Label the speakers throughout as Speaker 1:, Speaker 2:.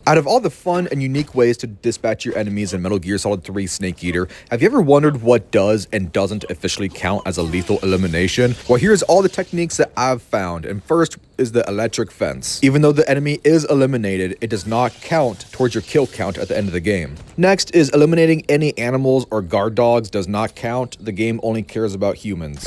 Speaker 1: Out of all the fun and unique ways to dispatch your enemies in Metal Gear Solid 3 Snake Eater, have you ever wondered what does and doesn't officially count as a lethal elimination? Well, here's all the techniques that I've found, and first is the electric fence. Even though the enemy is eliminated, it does not count towards your kill count at the end of the game. Next is eliminating any animals or guard dogs does not count. The game only cares about humans.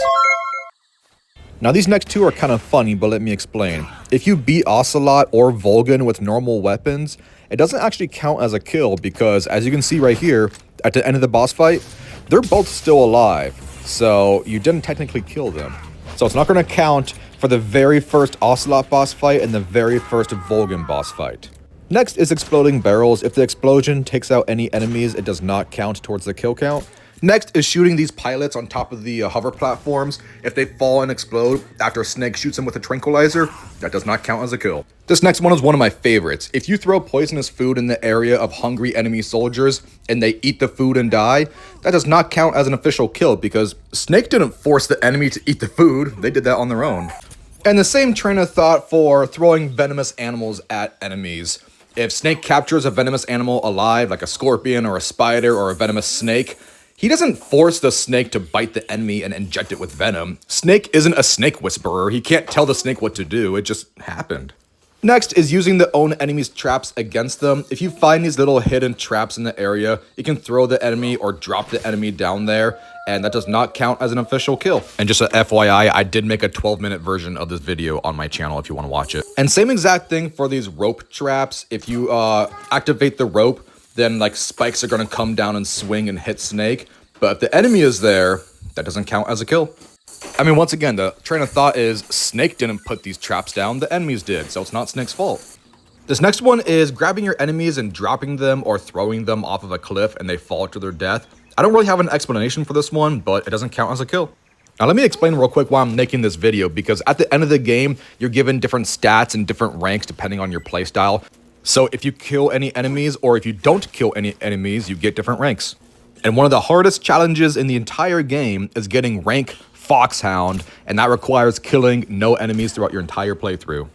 Speaker 1: Now these next two are kind of funny, but let me explain. If you beat Ocelot or Volgin with normal weapons, it doesn't actually count as a kill because, as you can see right here, at the end of the boss fight, they're both still alive. So you didn't technically kill them. So it's not going to count for the very first Ocelot boss fight and the very first Volgin boss fight. Next is exploding barrels. If the explosion takes out any enemies, it does not count towards the kill count. Next is shooting these pilots on top of the hover platforms. If they fall and explode after Snake shoots them with a tranquilizer, that does not count as a kill. This next one is one of my favorites. If you throw poisonous food in the area of hungry enemy soldiers and they eat the food and die, that does not count as an official kill because Snake didn't force the enemy to eat the food. They did that on their own. And the same train of thought for throwing venomous animals at enemies. If Snake captures a venomous animal alive, like a scorpion or a spider or a venomous snake, he doesn't force the snake to bite the enemy and inject it with venom. Snake isn't a snake whisperer. He can't tell the snake what to do. It just happened. Next is using the own enemy's traps against them. If you find these little hidden traps in the area, you can throw the enemy or drop the enemy down there, and that does not count as an official kill. And just a FYI, I did make a 12-minute version of this video on my channel if you want to watch it. And same exact thing for these rope traps. If you activate the rope, then like spikes are going to come down and swing and hit Snake. But if the enemy is there, that doesn't count as a kill. I mean, once again, the train of thought is Snake didn't put these traps down, the enemies did, so it's not Snake's fault. This next one is grabbing your enemies and dropping them or throwing them off of a cliff and they fall to their death. I don't really have an explanation for this one, but it doesn't count as a kill. Now let me explain real quick why I'm making this video, because at the end of the game, you're given different stats and different ranks depending on your playstyle. So if you kill any enemies or if you don't kill any enemies, you get different ranks. And one of the hardest challenges in the entire game is getting rank Foxhound, and that requires killing no enemies throughout your entire playthrough.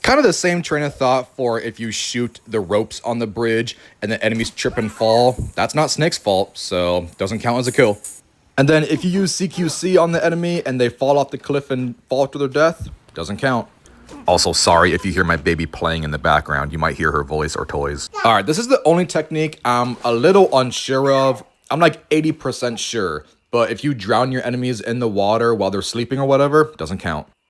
Speaker 1: Kind of the same train of thought for if you shoot the ropes on the bridge and the enemies trip and fall. That's not Snake's fault, so doesn't count as a kill. And then if you use CQC on the enemy and they fall off the cliff and fall to their death, doesn't count. Also, sorry if you hear my baby playing in the background. You might hear her voice or toys. All right, this is the only technique I'm a little unsure of. I'm like 80% sure, but if you drown your enemies in the water while they're sleeping or whatever, doesn't count.